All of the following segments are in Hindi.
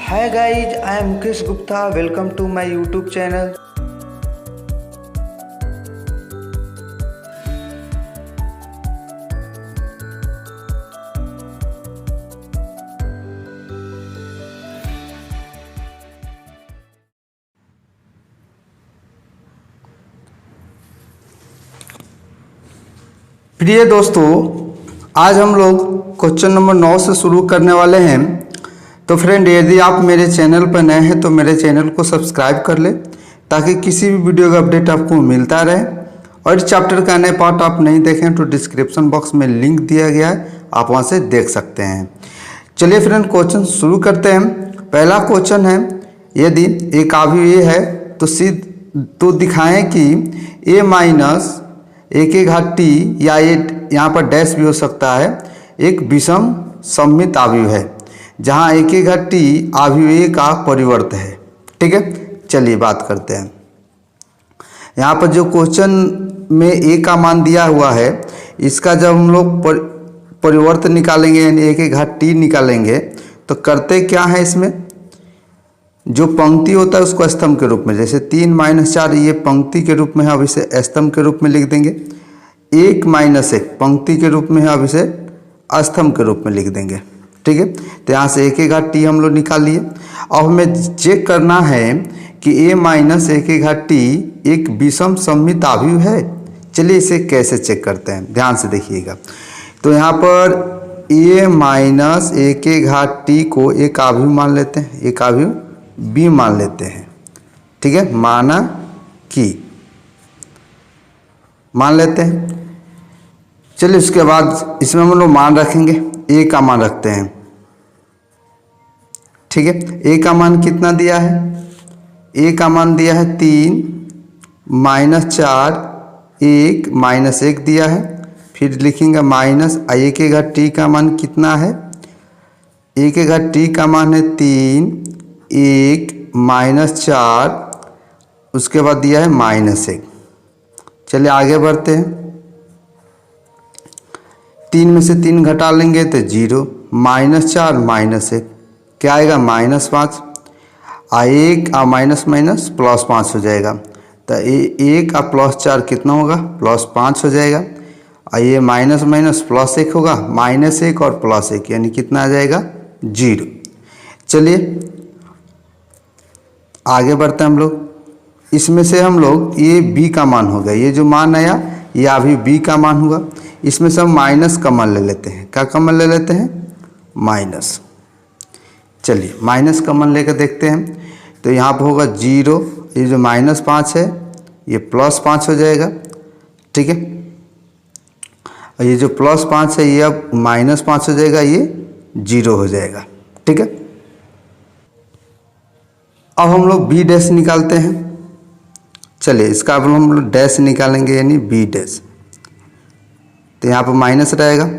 Hi guys, I am Mukesh Gupta. Welcome to my YouTube channel. प्रिय दोस्तों, आज हम लोग क्वेश्चन नंबर 9 से शुरू करने वाले हैं। तो फ्रेंड, यदि आप मेरे चैनल पर नए हैं तो मेरे चैनल को सब्सक्राइब कर लें ताकि किसी भी वीडियो का अपडेट आपको मिलता रहे। और इस चैप्टर का नए पार्ट आप नहीं देखें तो डिस्क्रिप्शन बॉक्स में लिंक दिया गया है, आप वहां से देख सकते हैं। चलिए फ्रेंड, क्वेश्चन शुरू करते हैं। पहला क्वेश्चन है, यदि एक अवयवी है तो दिखाएं कि a माइनस a के घात t या यहाँ पर डैश भी हो सकता है, एक विषम सममित अवयव है जहाँ a के घात t अवयवी का परिवर्त है। ठीक है, चलिए बात करते हैं। यहाँ पर जो क्वेश्चन में a का मान दिया हुआ है, इसका जब हम लोग परिवर्त निकालेंगे यानी a के घात t निकालेंगे तो करते क्या है, इसमें जो पंक्ति होता है उसको स्तंभ के रूप में, जैसे 3 - 4 ये पंक्ति के रूप में है, अब इसे स्तंभ के रूप में लिख देंगे। 1 - 1 पंक्ति के रूप में है, अब इसे स्तंभ के रूप में लिख देंगे। ठीक है, तो यहाँ से a के घात t हम लोग निकाल लिए। अब हमें चेक करना है कि a माइनस a के घात t एक विषम सममित अवयव है। चलिए इसे कैसे चेक करते हैं, ध्यान से देखिएगा। तो यहाँ पर a माइनस a के घात t को एक अवयव मान लेते हैं, एक अवयव b मान लेते हैं। ठीक है, माना कि मान लेते हैं। चलिए उसके बाद इसमें हम लोग मान रखेंगे, a का मान रखते हैं। ठीक है, a का मान कितना दिया है, a का मान दिया है 3 - 4 1 - 1 दिया है। फिर लिखेंगे माइनस a के घात t का मान कितना है, a के घात t का मान है 3 1 - 4, उसके बाद दिया है -1। चलिए आगे बढ़ते हैं। 3 में से 3 घटा लेंगे तो 0, -4 -1 क्या आएगा, -5। 1 और माइनस माइनस +5 हो जाएगा। तो 1 और +4 कितना होगा, +5 हो जाएगा। और ये माइनस माइनस +1 होगा, -1 और +1 यानी कितना आ जाएगा, 0। चलिए आगे बढ़ते हैं हम लोग। इसमें से हम लोग ये b का मान होगा, ये जो मान आया ये अभी b का मान हुआ। इसमें से हम माइनस कॉमन ले लेते हैं। क्या कॉमन ले लेते हैं, माइनस। चलिए माइनस कॉमन लेकर देखते हैं। तो यहाँ पर होगा 0, ये जो -5 है ये +5 हो जाएगा। ठीक है, और ये जो +5 है ये अब -5 हो जाएगा, ये 0 हो जाएगा। ठीक है, अब हम लोग b डैश निकालते हैं। चलिए इसका अब हम लोग डैश निकालेंगे यानी b डैश। तो यहाँ पर माइनस रहेगा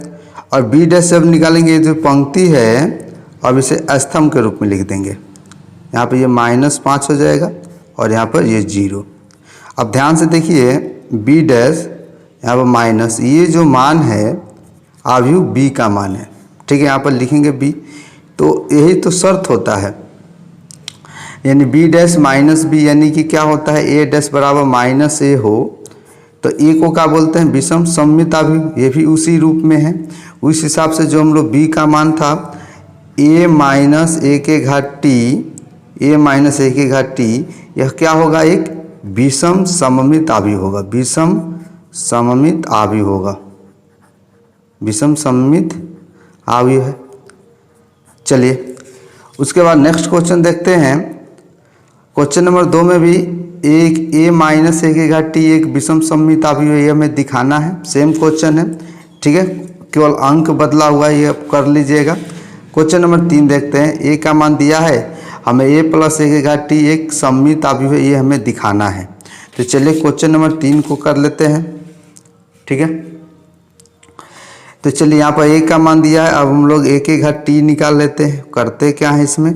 और b डैश जब निकालेंगे, जो पंक्ति है अब इसे स्तंभ के रूप में लिख देंगे। यहाँ पर ये -5 हो जाएगा और यहाँ पर ये 0। अब ध्यान से देखिए, b डैश यहाँ पर माइनस, ये जो मान है अवयव b का मान है। ठीक है, यहाँ पर लिखेंगे b। तो यही तो शर्त होता है, यानी b डैश माइनस b, यानी कि क्या होता है, a डैश बराबर -a हो तो a को क्या बोलते हैं, विषम सममित अवयव। ये भी उसी रूप में है। उस हिसाब से जो हम लोग b का मान था a माइनस a के घात t, a माइनस a के घात t, यह क्या होगा, एक विषम सममित अवयव होगा, विषम सममित अवयव होगा, विषम सममित अवयव है। चलिए उसके बाद नेक्स्ट क्वेश्चन देखते हैं। क्वेश्चन नंबर 2 में भी एक a माइनस a के घात t एक विषम सममित अवयव है, ये हमें दिखाना है। सेम क्वेश्चन है। ठीक है, केवल अंक बदला हुआ है, ये आप कर लीजिएगा। क्वेश्चन नंबर 3 देखते हैं। a का मान दिया है हमें, a + a के घात t एक सममित अवयव है, ये हमें दिखाना है। तो चलिए क्वेश्चन नंबर 3 को कर लेते हैं। ठीक है, तो चलिए यहाँ पर a का मान दिया है, अब हम लोग a के घात t निकाल लेते हैं। करते क्या है, इसमें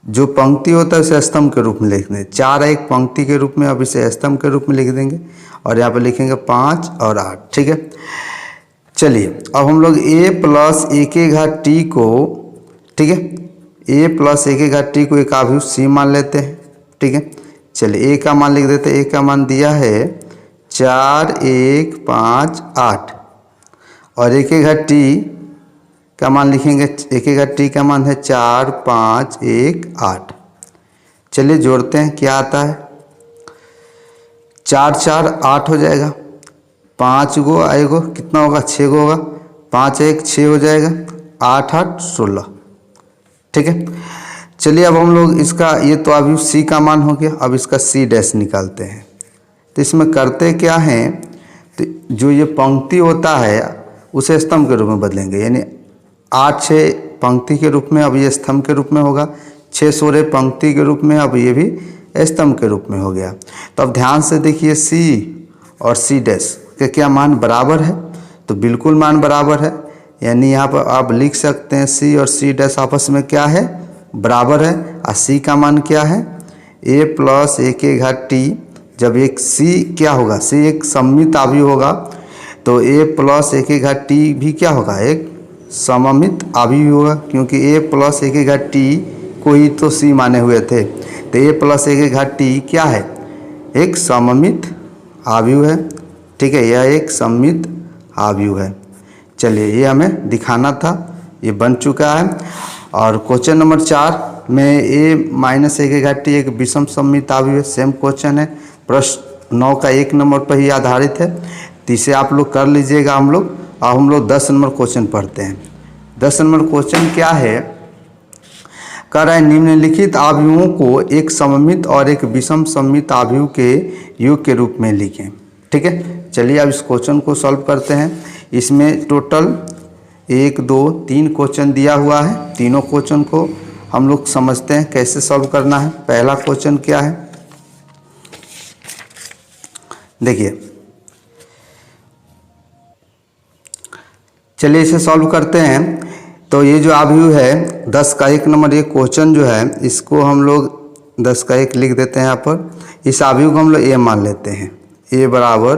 जो पंक्ति होता है उसे स्तंभ के रूप में लिख देंगे। 4 एक पंक्ति के रूप में, अब इसे स्तंभ के रूप में लिख देंगे और यहाँ पर लिखेंगे 5 और 8। ठीक है, चलिए अब हम लोग a + a के घात t को, ठीक है, ए प्लस ए के घात टी को एक आव्यूह सी मान लेते हैं। ठीक है, चलिए ए का मान लिख देते हैं। ए का मान दिया है 4 1 5 8 और ए के घात टी का मान लिखेंगे। ए के घात टी का मान है 4 5 1 8। चलिए जोड़ते हैं, क्या आता है 4 4 8 हो जाएगा, 5 गो आएगो कितना होगा 6 गो होगा, 5 1 6 हो जाएगा, 8 8 16। ठीक है, चलिए अब हम लोग इसका ये तो अभी सी का मान हो गया, अब इसका सी डैश निकालते हैं। तो इसमें करते क्या हैं, तो जो ये पंक्ति होता है उसे स्तंभ के रूप में बदलेंगे, यानी 8 6 पंक्ति के रूप में अब ये स्तंभ के रूप में होगा, 6 16 पंक्ति के रूप में अब ये भी स्तंभ के रूप में हो गया। तो अब ध्यान से देखिए सी और सी डैश के क्या मान बराबर है, तो बिल्कुल मान बराबर है, यानी यहाँ पर आप लिख सकते हैं सी और सी डैश आपस में क्या है बराबर है। और सी का मान क्या है ए प्लस ए के घात टी। जब एक सी क्या होगा, सी एक सममित आव्यूह होगा, तो ए प्लस ए के घात टी भी क्या होगा एक सममित आव्यूह होगा, क्योंकि ए प्लस ए के घात टी को ही तो सी माने हुए थे। तो ए प्लस ए के घात टी क्या है एक सममित आव्यूह है। ठीक है, यह एक सममित आव्यूह है। चलिए ये हमें दिखाना था, ये बन चुका है। और क्वेश्चन नंबर 4 में ए माइनस ए के घात टी एक विषम सममित आव्यूह है। सेम क्वेश्चन है, प्रश्न 9 का 1 नंबर पर ही आधारित है, तो इसे आप लोग कर लीजिएगा। हम लोग 10 नंबर क्वेश्चन पढ़ते हैं। 10 नंबर क्वेश्चन क्या है, कह रहा है निम्नलिखित आव्यूहों को एक सममित और एक विषम सममित आव्यूह के योग के रूप में लिखें। ठीक है, चलिए अब इस क्वेश्चन को सॉल्व करते हैं। इसमें टोटल 1 2 3 क्वेश्चन दिया हुआ है। तीनों क्वेश्चन को हम लोग समझते हैं कैसे सॉल्व करना है। पहला क्वेश्चन क्या है, देखिए, चलिए इसे सॉल्व करते हैं। तो ये जो आव्यूह है 10 का 1 नंबर ये क्वेश्चन जो है, इसको हम लोग 10 का 1 लिख देते हैं यहाँ पर। इस आव्यूह को हम लोग ए मान लेते हैं। ए बराबर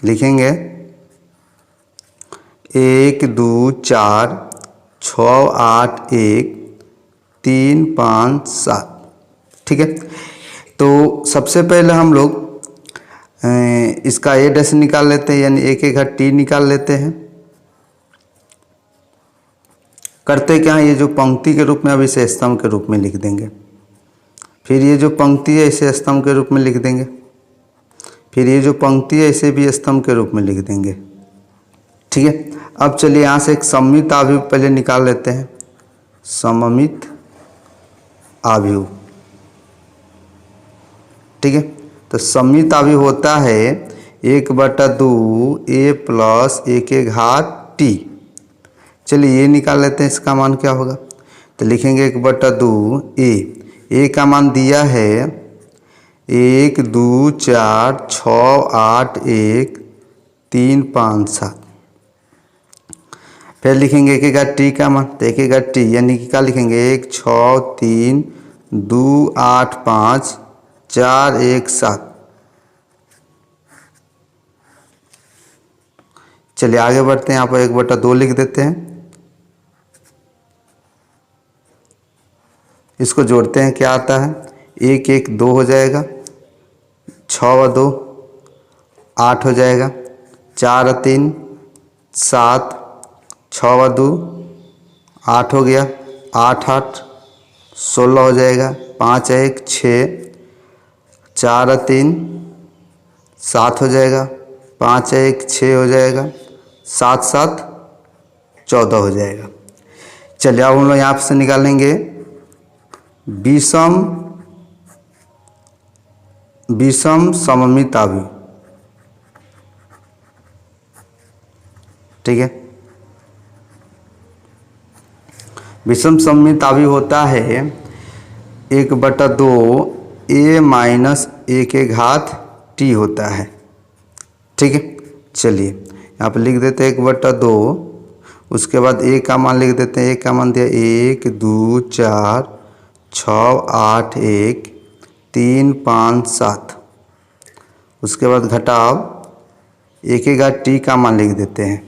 लिखेंगे 1 2 4 6 8 1 3 5 7। ठीक है, तो सबसे पहले हम लोग इसका ए डैश निकाल लेते हैं, यानी ए के घात टी निकाल लेते हैं। करते क्या है, ये जो पंक्ति के रूप में अब इसे स्तंभ के रूप में लिख देंगे। फिर ये जो पंक्ति है इसे स्तंभ के रूप में लिख देंगे। फिर ये जो पंक्ति है इसे भी स्तंभ के रूप में लिख देंगे। ठीक है, अब चलिए यहाँ से एक सममित आव्यूह पहले निकाल लेते हैं। सममित आव्यूह, ठीक है, तो सममित आव्यूह होता है 1/2 ए प्लस ए के घात टी। चलिए ये निकाल लेते हैं, इसका मान क्या होगा, तो लिखेंगे 1/2 ए का मान दिया है 1 2 4 6 8 1 3 5 7। फिर लिखेंगे ए के घात टी का मान, तो ए के घात टी यानी कि क्या लिखेंगे 1 6 3 2 8 5 4 1 7। चलिए आगे बढ़ते हैं, यहाँ पर 1/2 लिख देते हैं। इसको जोड़ते हैं, क्या आता है 1 1 2 हो जाएगा, 6 व 2 8 हो जाएगा, 4 3 7, 6 व 2 8 हो गया, 8 8 16 हो जाएगा, 5 1 6, 4 3 7 हो जाएगा, 5 1 6 हो जाएगा, 7 7 14 हो जाएगा। चलिए अब हम लोग यहाँ से निकालेंगे विषम सममित आव्यूह। ठीक है, विषम सममित आव्यूह होता है 1/2 ए माइनस ए के घात टी होता है। ठीक है, चलिए यहाँ पर लिख देते हैं 1/2, उसके बाद ए का मान लिख देते हैं। ए का मान दिया 1 2 4 6 8 1 3 5 7। उसके बाद घटाव ए के घात टी का मान लिख देते हैं।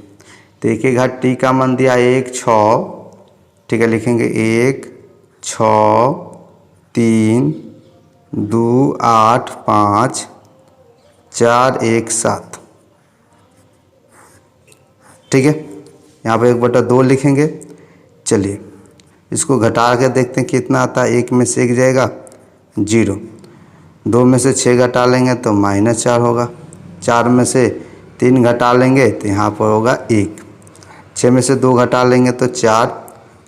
तो ए के घात टी का मान दिया 1 6। ठीक है, लिखेंगे 1 6 3 2 8 5 4 1 7। ठीक है, यहाँ पे 1/2 लिखेंगे। चलिए इसको घटा के देखते हैं कितना आता है। 1 में से 1 जाएगा 0, 2 में से 6 घटा लेंगे तो -4 होगा, 4 में से 3 घटा लेंगे तो यहाँ पर होगा 1, 6 में से 2 घटा लेंगे तो 4,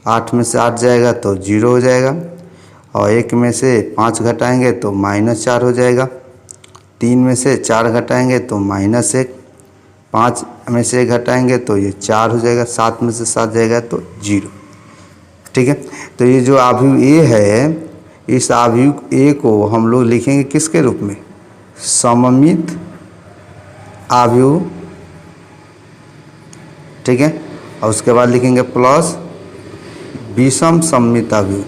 8 में से 8 जाएगा तो 0 हो जाएगा, और 1 में से 5 घटाएंगे तो -4 हो जाएगा, 3 में से 4 घटाएंगे तो -1, 5 में से 1 घटाएंगे तो ये 4 हो जाएगा, 7 में से 7 जाएगा तो 0। ठीक है, तो ये जो आव्यूह ए है, इस आव्यूह ए को हम लोग लिखेंगे किसके रूप में? सममित आव्यूह। ठीक है, और उसके बाद लिखेंगे प्लस विषम सममित आव्यूह,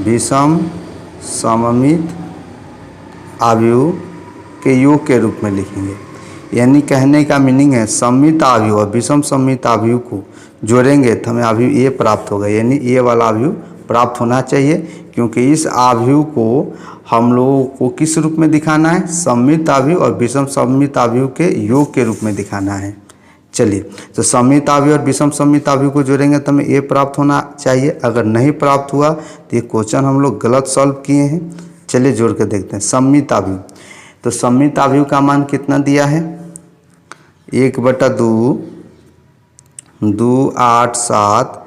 विषम सममित आव्यूह के योग के रूप में लिखेंगे। यानी कहने का मीनिंग है सममित आव्यूह और विषम सममित आव्यूह को जोड़ेंगे तो हमें आव्यूह ए प्राप्त होगा। यानी ए वाला आव्यूह प्राप्त होना चाहिए, क्योंकि इस आव्यूह को हम लोगों को किस रूप में दिखाना है? सममित आव्यूह और विषम सममित आव्यूह के योग के रूप में दिखाना है। चलिए, तो सममित आव्यूह और विषम सममित आव्यूह को जोड़ेंगे तो हमें ए प्राप्त होना चाहिए। अगर नहीं प्राप्त हुआ तो ये क्वेश्चन हम लोग गलत सॉल्व किए हैं। चलिए जोड़ के देखते हैं। सममित आव्यूह, तो सममित आव्यूह का मान कितना दिया है? 1/2, 2 8 7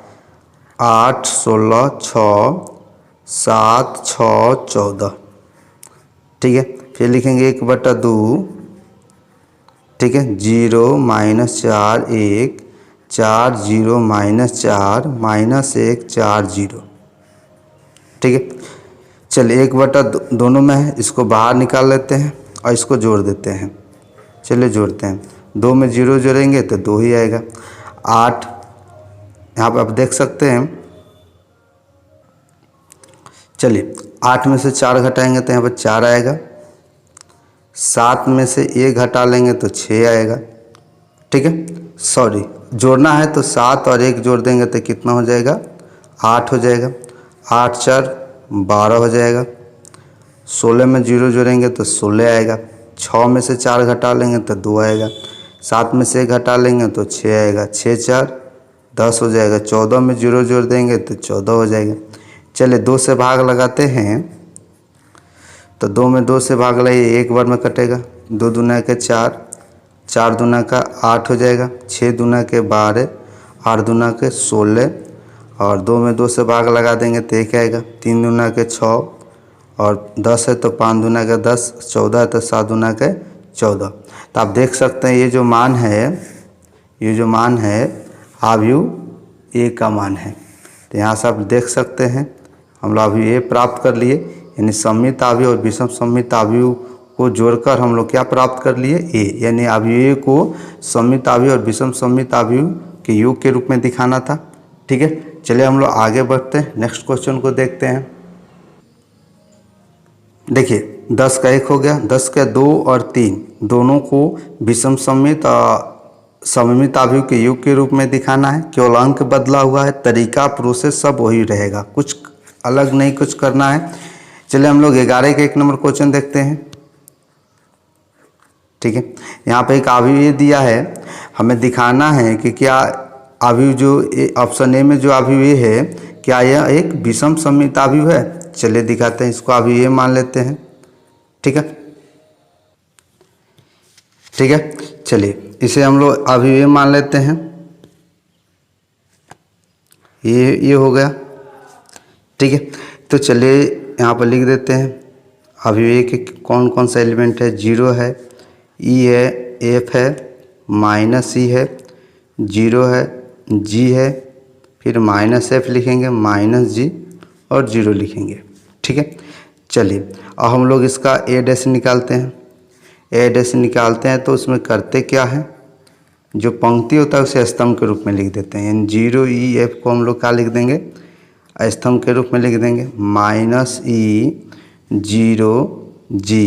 8 16 6 7 6 14। ठीक है, फिर लिखेंगे 1/2, ठीक है, 0 -4 1 4 0 -4 -1 4 0। ठीक है, चलिए 1/2 दोनों में है, इसको बाहर निकाल लेते हैं और इसको जोड़ देते हैं। चलिए जोड़ते हैं, 2 में 0 जोड़ेंगे तो 2 ही आएगा। 8, यहाँ पर आप देख सकते हैं। चलिए 8 में से 4 घटाएंगे तो यहाँ पर 4 आएगा, 7 में से 1 घटा लेंगे तो 6 आएगा। ठीक है, सॉरी, जोड़ना है तो 7 और 1 जोड़ देंगे तो कितना हो जाएगा? 8 हो जाएगा। 8 4 12 हो जाएगा। 16 में 0 जोड़ेंगे तो 16 आएगा। 6 में से 4 घटा लेंगे तो 2 आएगा। 7 में से 1 घटा लेंगे तो 6 आएगा। 6 4 10 हो जाएगा। 14 में 0 जोड़ देंगे तो 14 हो जाएगा। चलिए 2 से भाग लगाते हैं, तो 2 में 2 से भाग लगाइए, 1 बार में कटेगा। 2 दूना के 4, 4 दूना का 8 हो जाएगा। 6 दूना के 12, 8 दूना के 16, और 2 में 2 से भाग लगा देंगे तो 1 आएगा। 3 दूना के 6, और 10 है तो 5 दूना के 10, 14 है तो 7 दूना के 14। तो आप देख सकते हैं ये जो मान है आव्यूह ए का मान है। तो यहाँ से आप देख सकते हैं हम लोग आव्यूह ए प्राप्त कर लिए। यानी सममित आव्यूह और विषम सममित आव्यूह को जोड़कर हम लोग क्या प्राप्त कर लिए? ए। यानी आव्यूह ए को सममित आव्यूह और विषम सममित आव्यूह के योग के रूप में दिखाना था। ठीक है, चलिए हम लोग आगे बढ़ते हैं, नेक्स्ट क्वेश्चन को देखते हैं। देखिए 10 का 1 हो गया, 10 का 2 और 3 दोनों को विषम सममित सममित आव्यूह के योग के रूप में दिखाना है। केवल अंक बदला हुआ है, तरीका प्रोसेस सब वही रहेगा, कुछ अलग नहीं कुछ करना है। चलिए हम लोग 11 के 1 नंबर क्वेश्चन देखते हैं। ठीक है, यहाँ पे एक आव्यूह ये दिया है, हमें दिखाना है कि क्या आव्यूह जो ऑप्शन ए में जो आव्यूह ये है, क्या यह एक विषम सममित आव्यूह है? चलिए दिखाते हैं, इसको आव्यूह ये मान लेते हैं। ठीक है, ठीक है, चलिए इसे हम लोग आव्यूह ये मान लेते हैं। ये हो गया। ठीक है, तो चलिए यहाँ पर लिख देते हैं आव्यूह ए के कौन कौन सा एलिमेंट है। 0 है, ई है, एफ है, -ई है, 0 है, जी है, फिर -f लिखेंगे, -g और 0 लिखेंगे। ठीक है, चलिए अब हम लोग इसका ए डैश निकालते हैं। ए डैश निकालते हैं तो उसमें करते क्या है, जो पंक्ति होता है उसे स्तंभ के रूप में लिख देते हैं। यानी 0 ई एफ को हम लोग क्या लिख देंगे? स्तंभ के रूप में लिख देंगे। -e 0 जी,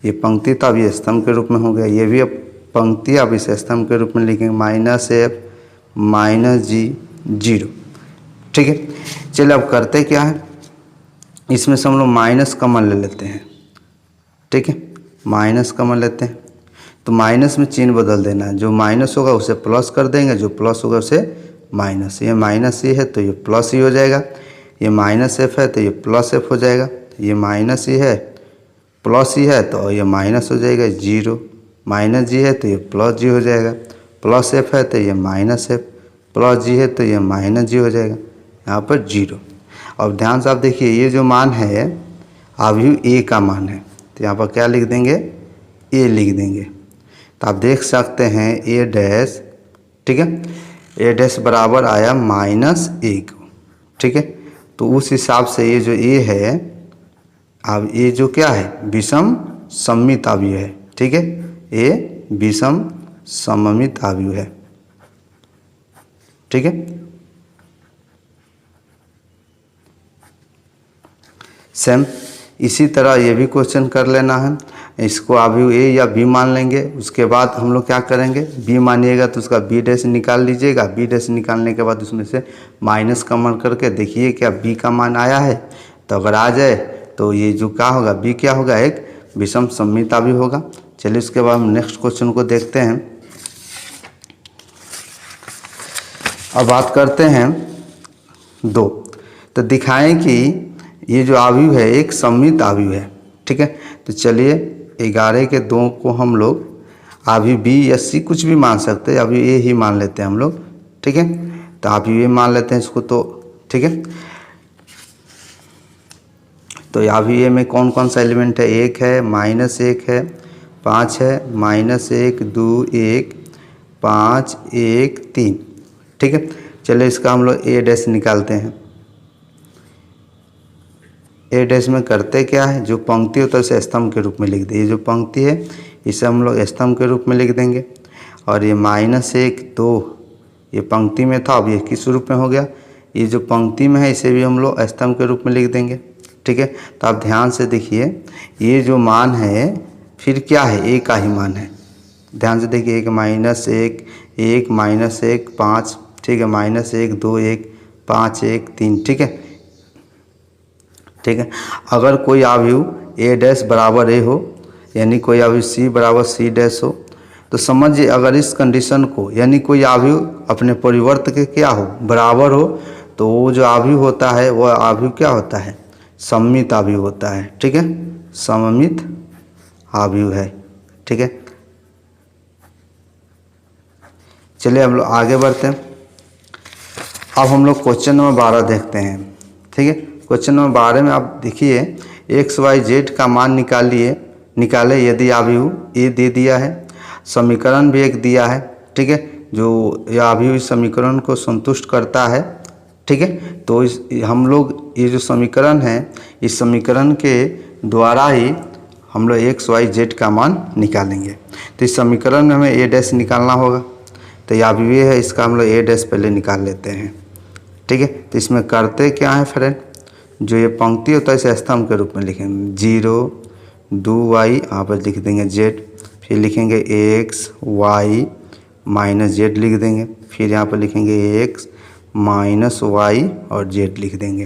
ये पंक्ति तो अब ये स्तंभ के रूप में हो गया। ये भी अब पंक्ति अब इसे स्तंभ के रूप में लिखेंगे। -f -g 0। ठीक है, चलिए अब करते क्या है, इसमें से हम लोग माइनस कॉमन ले लेते हैं। ठीक है, माइनस कॉमन लेते हैं तो माइनस में चिन्ह बदल देना है, जो माइनस होगा उसे प्लस कर देंगे, जो प्लस होगा उसे माइनस। ये माइनस ही है तो ये प्लस ही हो जाएगा, ये माइनस एफ है तो ये प्लस एफ हो जाएगा, ये माइनस ही है प्लस ही है तो ये माइनस हो जाएगा जीरो, माइनस जी है तो ये प्लस जी हो जाएगा, प्लस एफ है तो ये माइनस एफ, प्लस जी है तो ये माइनस जी हो जाएगा, यहाँ पर जीरो। अब ध्यान से आप देखिए ये जो मान है अवयव ए का मान है, तो यहाँ पर क्या लिख देंगे, ए लिख देंगे। तो आप देख सकते हैं ए डैश, ठीक है, ए डैश बराबर आया माइनस ए को। ठीक है, तो उस हिसाब से ये जो ए है, अब ये जो क्या है विषम सममित अवयव है। ठीक है, ये विषम सममित अवयव है। ठीक है, सेम इसी तरह ये भी क्वेश्चन कर लेना है। इसको अवयव ए या बी मान लेंगे, उसके बाद हम लोग क्या करेंगे, बी मानिएगा तो उसका बी डैश निकाल लीजिएगा, बी डैश निकालने के बाद उसमें से माइनस कॉमन करके देखिए क्या बी का मान आया है। तो अगर आ जाए तो ये जो क्या होगा, बी क्या होगा, एक विषम सममित अवयव होगा। चलिए उसके बाद हम नेक्स्ट क्वेश्चन को देखते हैं। अब बात करते हैं दो, तो दिखाएं कि ये जो अवयव है एक सममित अवयव है। ठीक है, तो चलिए 11 के 2 को हम लोग अवयव बी या सी कुछ भी मान सकते हैं, अवयव ए ही मान लेते हैं हम लोग। ठीक है, तो अवयव ए मान लेते हैं इसको। तो ठीक है, तो अवयव ए में कौन कौन सा एलिमेंट है, एक है, माइनस एक है, 5 है, माइनस एक, 2 1, 5 1 3। ठीक है, चलिए इसका हम लोग ए डैश निकालते हैं। ए डैश में करते क्या है, जो पंक्ति होता है उसे स्तंभ के रूप में लिख दें। ये जो पंक्ति है इसे हम लोग स्तंभ के रूप में लिख देंगे। और ये माइनस एक 2 ये पंक्ति में था, अब ये किस रूप में हो गया, ये जो पंक्ति में है इसे भी हम लोग स्तंभ के रूप में लिख देंगे। ठीक है, तो आप ध्यान से देखिए ये जो मान है फिर क्या है, ए का ही मान है। ध्यान से देखिए, एक माइनस एक, एक माइनस एक 5। ठीक है, माइनस एक 2 1, 5 1 3। ठीक है, ठीक है, अगर कोई अवयव ए डैश बराबर ए हो, यानी कोई अवयव सी बराबर सी डैश हो, तो समझिए अगर इस कंडीशन को, यानी कोई अवयव अपने परिवर्त के क्या हो, बराबर हो, तो वो जो अवयव होता है वह अवयव क्या होता है, सममित अवयव होता है। ठीक है, सममित अवयव है। ठीक है, चलिए हम लोग आगे बढ़ते हैं। अब हम लोग क्वेश्चन नंबर 12 देखते हैं। ठीक है, क्वेश्चन नंबर 12 में आप देखिए एक्स वाई जेड का मान निकाले यदि अवयव ए दे दिया है, समीकरण भी एक दिया है। ठीक है, जो यह अवयव इस समीकरण को संतुष्ट करता है। ठीक है, तो हम लोग ये जो समीकरण है इस समीकरण के द्वारा ही हम लोग एक्स वाई जेड का मान निकालेंगे। तो इस समीकरण में हमें ए डैश निकालना होगा, तो यह अवयव है इसका हम लोग ए डैश पहले निकाल लेते हैं। ठीक है, तो इसमें करते क्या है फ्रेंड, जो ये पंक्ति होता है इसे स्तंभ के रूप में लिखेंगे, 0 2 y यहाँ पर लिख देंगे जेड, फिर लिखेंगे एक्स वाई माइनस जेड लिख देंगे, फिर यहाँ पर लिखेंगे एक्स माइनस वाई और जेड लिख देंगे।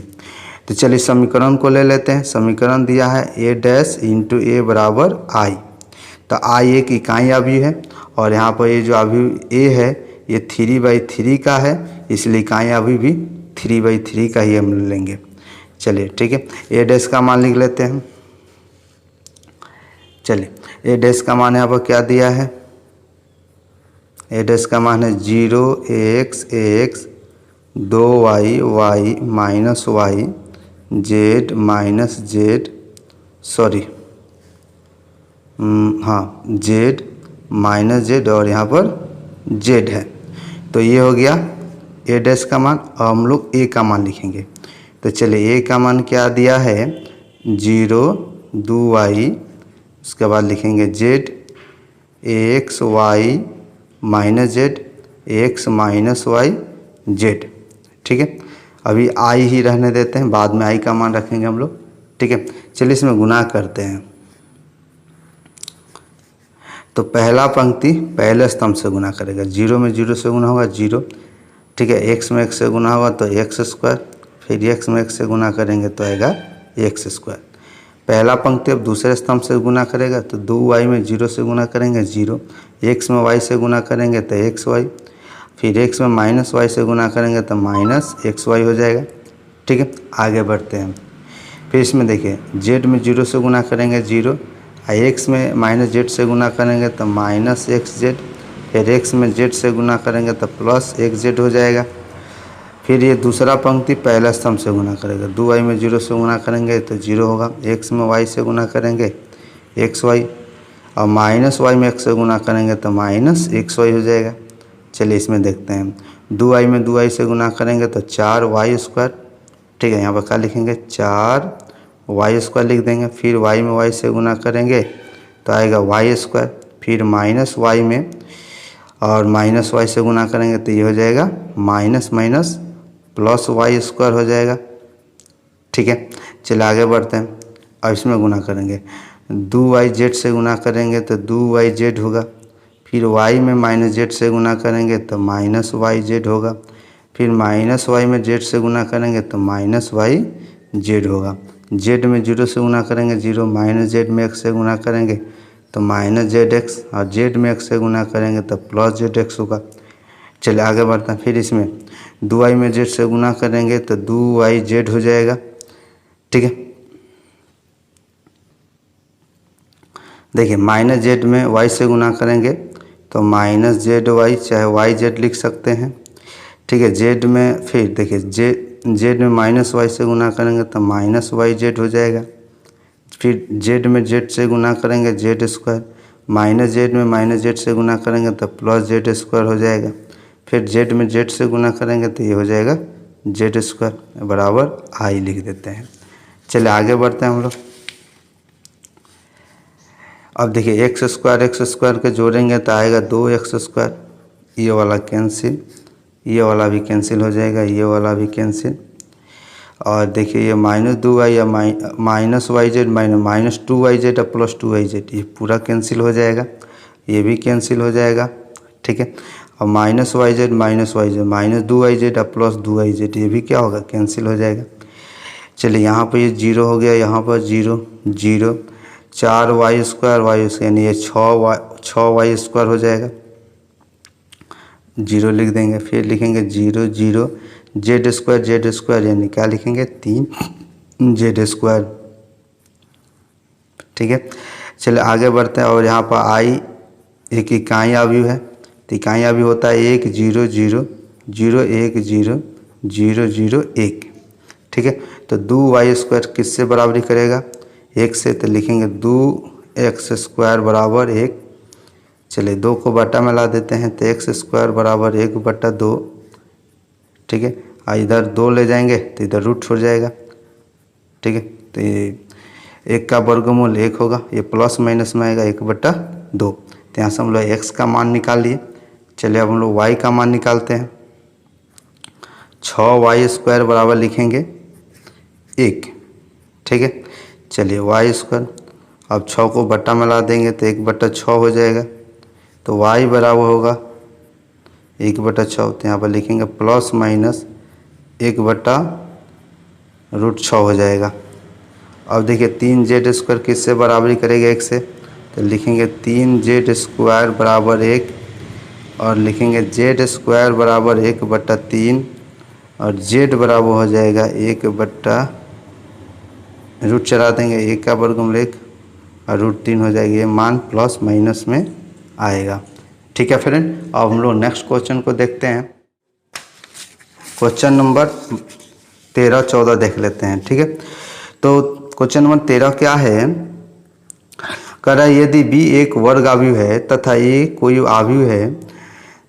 तो चलिए समीकरण को ले लेते हैं। समीकरण दिया है ए डैश इंटू ए बराबर आई, तो आई एक इकाई अवयव है और यहाँ पर ये जो अवयव ए है ये 3/3 का है, इसलिए इकाई अवयव भी 3/3 का ही हम लेंगे। चलिए ठीक है, ए डैश का मान लिख लेते हैं। चलिए ए डैश का मान यहाँ पर क्या दिया है, ए डैश का मान है 0 x x 2y y minus y z minus z z minus z और यहाँ पर जेड है। तो ये हो गया ए डैश का मान। और हम लोग ए का मान लिखेंगे। तो चलिए ए का मान क्या दिया है 0 2y, उसके बाद लिखेंगे z x y minus z x minus y z. ठीक है, अभी आई ही रहने देते हैं, बाद में आई का मान रखेंगे हम लोग। ठीक है, चलिए इसमें गुना करते हैं। तो पहला पंक्ति पहले स्तंभ से गुना करेगा, 0 में 0 से गुना होगा 0। ठीक है, x में x से गुना होगा तो x स्क्वायर, फिर एक्स में एक्स से गुना करेंगे तो आएगा एक्स स्क्वायर। पहला पंक्ति अब दूसरे स्तंभ से गुना करेगा तो 2y में 0 से गुना करेंगे 0, x में y से गुना करेंगे तो एक्स वाई, फिर x में माइनस वाई से गुना करेंगे तो माइनस एक्स वाई हो जाएगा। ठीक है, आगे बढ़ते हैं। फिर इसमें देखिए z में 0 से गुना करेंगे 0, x में माइनस जेड से गुना करेंगे तो माइनस एक्स जेड, फिर x में z से गुना करेंगे तो प्लस एक्स जेड हो जाएगा। फिर ये दूसरा पंक्ति पहला स्तंभ से गुना करेगा, 2y में 0 से गुना करेंगे तो 0 होगा, x में y से गुना करेंगे एक्स वाई, और माइनस y में x से गुना करेंगे तो माइनस एक्स वाई हो जाएगा। चलिए इसमें देखते हैं, 2y में 2y से गुना करेंगे तो 4y स्क्वायर। ठीक है, यहाँ पर क्या लिखेंगे 4y स्क्वायर लिख देंगे। फिर y में y से गुना करेंगे तो आएगा y स्क्वायर, फिर माइनस y में और माइनस y से गुना करेंगे तो ये हो जाएगा minus minus plus y square हो जाएगा। ठीक है, चलिए आगे बढ़ते हैं। अब इसमें गुना करेंगे, 2y जेड से गुना करेंगे तो 2y जेड होगा, फिर y में माइनस जेड से गुना करेंगे तो माइनस वाई जेड होगा, फिर माइनस y में जेड से गुना करेंगे तो माइनस वाई जेड होगा। z में 0 से गुना करेंगे 0, माइनस जेड में x से गुना करेंगे तो माइनस जेड एक्स, और z में x से गुना करेंगे तो प्लस जेड एक्स होगा। चलिए आगे बढ़ते हैं। फिर इसमें 2y में z से गुना करेंगे तो 2y जेड हो जाएगा। ठीक है, देखिए माइनस जेड में y से गुना करेंगे तो माइनस जेड वाई, चाहे वाई जेड लिख सकते हैं। ठीक है, जेड में फिर देखिए जेड में माइनस वाई से गुना करेंगे तो माइनस वाई जेड हो जाएगा। फिर जेड में जेड से गुना करेंगे जेड स्क्वायर, माइनस जेड में माइनस जेड से गुना करेंगे तो प्लस जेड स्क्वायर हो जाएगा। फिर जेड में जेड से गुना करेंगे तो ये हो जाएगा जेड स्क्वायर बराबर आई लिख देते हैं। चलिए आगे बढ़ते हैं हम लोग। अब देखिए एक्स स्क्वायर के जोड़ेंगे तो आएगा 2x स्क्वायर, ये वाला कैंसिल, ये वाला भी कैंसिल हो जाएगा, ये वाला भी कैंसिल, और देखिए ये माइनस 2y या minus y z minus 2y z और प्लस 2y जेड, ये पूरा कैंसिल हो जाएगा, ये भी कैंसिल हो जाएगा। ठीक है, और minus y z minus 2y z और प्लस 2y जेड, ये भी क्या होगा कैंसिल हो जाएगा। चलिए यहाँ पर ये 0 हो गया, यहाँ पर 0 0, 4y स्क्वायर यानी ये 6y स्क्वायर हो जाएगा, 0 लिख देंगे। फिर लिखेंगे 0 0, जेड स्क्वायर यानी क्या लिखेंगे 3 जेड स्क्वायर। ठीक है, चलिए आगे बढ़ते हैं। और यहाँ पर आई एक इकाई अवयव है, तो इकाई अवयव होता है 1 0 0 0 1 0 0 0 1। ठीक है, तो 2y स्क्वायर किससे बराबरी करेगा 1 से, तो लिखेंगे 2x स्क्वायर बराबर 1। चलिए 2 को बटा में ला देते हैं तो x स्क्वायर बराबर 1/2। ठीक है, और इधर 2 ले जाएंगे तो इधर रूट हो जाएगा। ठीक है, तो ये 1 का वर्गमूल 1 होगा, ये प्लस माइनस में आएगा 1/2। तो यहाँ से हम लोग x का मान निकाल लिए। चलिए अब हम लोग y का मान निकालते हैं। 6y स्क्वायर बराबर लिखेंगे 1। ठीक है, चलिए y स्क्वायर, अब 6 को बट्टा में ला देंगे तो 1/6 हो जाएगा, तो y बराबर होगा 1/6। तो यहाँ पर लिखेंगे प्लस माइनस 1/√6 हो जाएगा। अब देखिए 3 जेड स्क्वायर किससे बराबरी करेगा 1 से, तो लिखेंगे 3 जेड स्क्वायर बराबर 1, और लिखेंगे जेड स्क्वायर बराबर 1/3, और जेड बराबर हो जाएगा 1/√, चला देंगे 1 का वर्गमूल 1 और √3 हो जाएगी, ये मान प्लस माइनस में आएगा। ठीक है फ्रेंड, अब हम लोग नेक्स्ट क्वेश्चन को देखते हैं। क्वेश्चन नंबर 13 14 देख लेते हैं। ठीक है, तो क्वेश्चन नंबर 13 क्या है, कह रहा है यदि b एक वर्ग अवयव है तथा a कोई अवयव है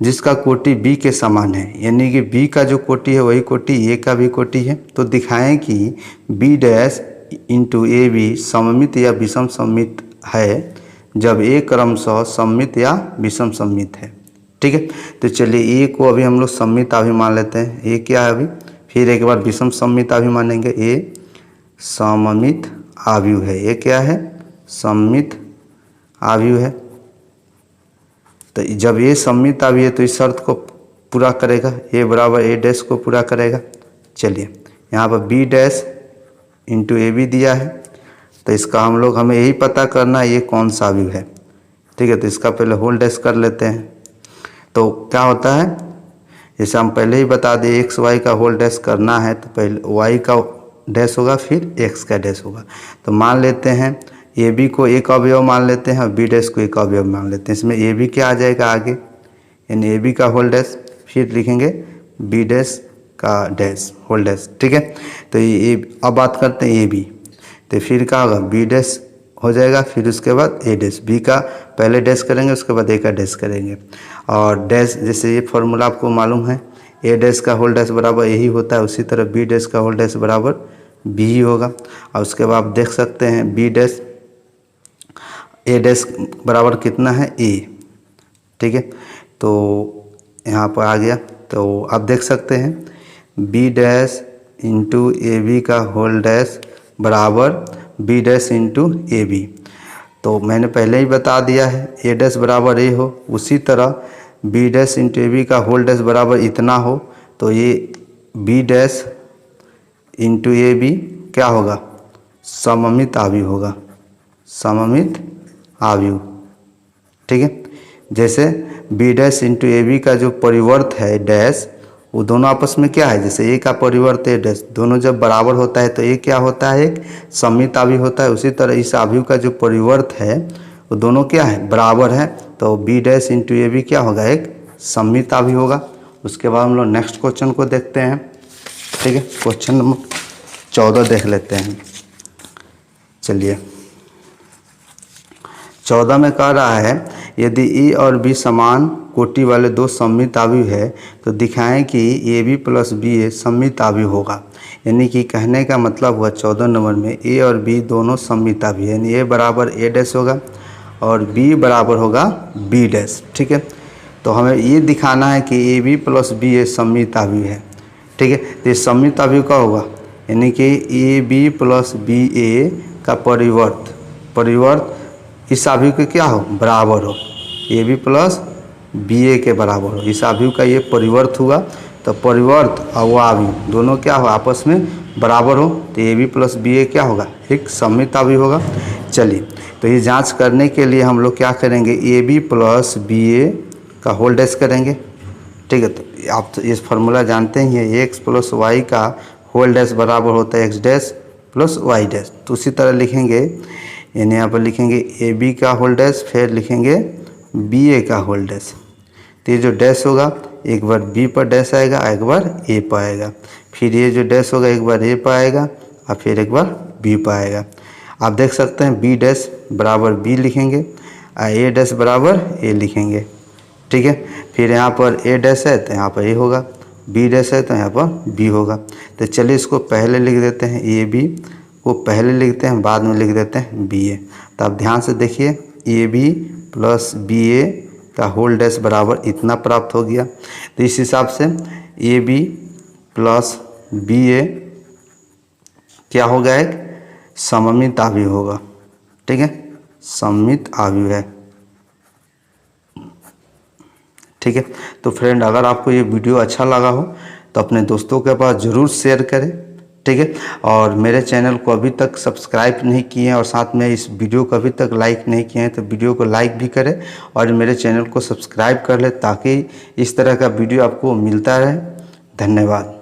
जिसका कोटि b के समान है, यानी कि b का जो कोटि है वही कोटि a का भी कोटि है, तो दिखाएं कि b dash into A B सममित या विषम सममित है जब a क्रमशः सममित या विषम सममित है। ठीक है, तो चलिए a को अभी हम लोग सममित अवयव मान लेते हैं, a क्या है अभी, फिर एक बार विषम सममित अवयव मानेंगे, a सममित अवयव है, a क्या है सममित अवयव है। तो जब ये सममित अवयव है तो इस शर्त को पूरा करेगा, a बराबर a डैश को पूरा करेगा। चलिए यहाँ पर B dash into A B दिया है, तो इसका हमें यही पता करना है ये कौन सा अवयव है। ठीक है, तो इसका पहले होल डैश कर लेते हैं। तो क्या होता है, जैसे हम पहले ही बता दें एक्स वाई का होल डैश करना है तो पहले वाई का डैश होगा फिर एक्स का डैश होगा। तो मान लेते हैं ए बी को एक अवयव मान लेते हैं और बी डैश को एक अवयव मान लेते हैं। इसमें ए बी क्या आ जाएगा आगे, यानी ए बी का होल डैश, फिर लिखेंगे बी डैश का डैश होल डैश। ठीक है, तो ये अब बात करते हैं ए बी, तो फिर क्या होगा बी डैश हो जाएगा, फिर उसके बाद ए डैश, बी का पहले डैश करेंगे उसके बाद ए का डैश करेंगे। और डैश जैसे ये फॉर्मूला आपको मालूम है, ए डैश का होल डैश बराबर यही होता है, उसी तरह बी डैश का होल डैश बराबर बी ही होगा। और उसके बाद आप देख सकते हैं बी डैश ए डैश बराबर कितना है ए। ठीक है, तो यहाँ पर आ गया, तो आप देख सकते हैं B dash into A B का होल डैश बराबर B dash into A B. तो मैंने पहले ही बता दिया है ए डैश बराबर ए हो, उसी तरह B dash into A B का होल डैश बराबर इतना हो, तो ये B dash into A B क्या होगा, सममित अवयव होगा, सममित अवयव। ठीक है, जैसे B dash into A B का जो परिवर्त है डैश, वो दोनों आपस में क्या है, जैसे ए का परिवर्त है डैश, दोनों जब बराबर होता है तो ये क्या होता है, एक सममित अवयव होता है। उसी तरह इस अवयव का जो परिवर्त है वो दोनों क्या है, बराबर है, तो B dash into A B क्या होगा, एक सममित अवयव होगा। उसके बाद हम लोग नेक्स्ट क्वेश्चन को देखते हैं। ठीक है, क्वेश्चन नंबर 14 देख लेते हैं। चलिए 14 में कह रहा है यदि ए और बी समान कोटि वाले दो सममित अवयव है तो दिखाएं कि ए बी प्लस बी ए सममित अवयव होगा। यानी कि कहने का मतलब हुआ 14 नंबर में ए और बी दोनों सममित अवयव, यानी ए बराबर ए डैश होगा और बी बराबर होगा बी डैश। ठीक है, तो हमें ये दिखाना है कि ए बी प्लस बी ए सममित अवयव है। ठीक है, तो ये सममित अवयव का होगा, यानी कि ए बी प्लस बी ए का परिवर्त इस अवयव के क्या हो, बराबर हो, ए बी प्लस बी ए के बराबर हो। इस अवयव का ये परिवर्त हुआ, तो परिवर्त और वो अवयव दोनों क्या हो, आपस में बराबर हो, तो ए बी प्लस बी ए क्या होगा, एक सममित अवयव होगा। चलिए, तो ये जांच करने के लिए हम लोग क्या करेंगे, ए बी प्लस बी ए का होल डैश करेंगे। ठीक है, तो आप तो इस फार्मूला जानते ही हैं, एक्स प्लस वाई का होल डैश बराबर होता है X dash plus Y dash. तो उसी तरह लिखेंगे, यानी यहाँ पर लिखेंगे ए बी का होल डैश, फिर लिखेंगे बी ए का होल डैश। तो ये जो डैश होगा एक बार बी पर डैश आएगा, एक बार ए पर आएगा, फिर ये जो डैश होगा एक बार ए पर आएगा और फिर एक बार बी पर आएगा। आप देख सकते हैं बी डैश बराबर बी लिखेंगे और ए डैश बराबर ए लिखेंगे। ठीक है, फिर यहाँ पर ए डैश है तो यहाँ पर ए होगा, बी डैश है तो यहाँ पर बी होगा। तो चलिए इसको पहले लिख देते हैं, ए बी को पहले लिखते हैं, बाद में लिख देते हैं बी ए। तो आप ध्यान से देखिए, ए बी प्लस बी ए का होल डैश बराबर इतना प्राप्त हो गया। तो इस हिसाब से ए बी प्लस बी ए क्या होगा, एक सममित अवयव होगा। ठीक है, सममित अवयव है। ठीक है, तो फ्रेंड अगर आपको ये वीडियो अच्छा लगा हो तो अपने दोस्तों के पास ज़रूर शेयर करें। ठीक है, और मेरे चैनल को अभी तक सब्सक्राइब नहीं किए हैं और साथ में इस वीडियो को अभी तक लाइक नहीं किए हैं तो वीडियो को लाइक भी करें और मेरे चैनल को सब्सक्राइब कर लें ताकि इस तरह का वीडियो आपको मिलता रहे। धन्यवाद।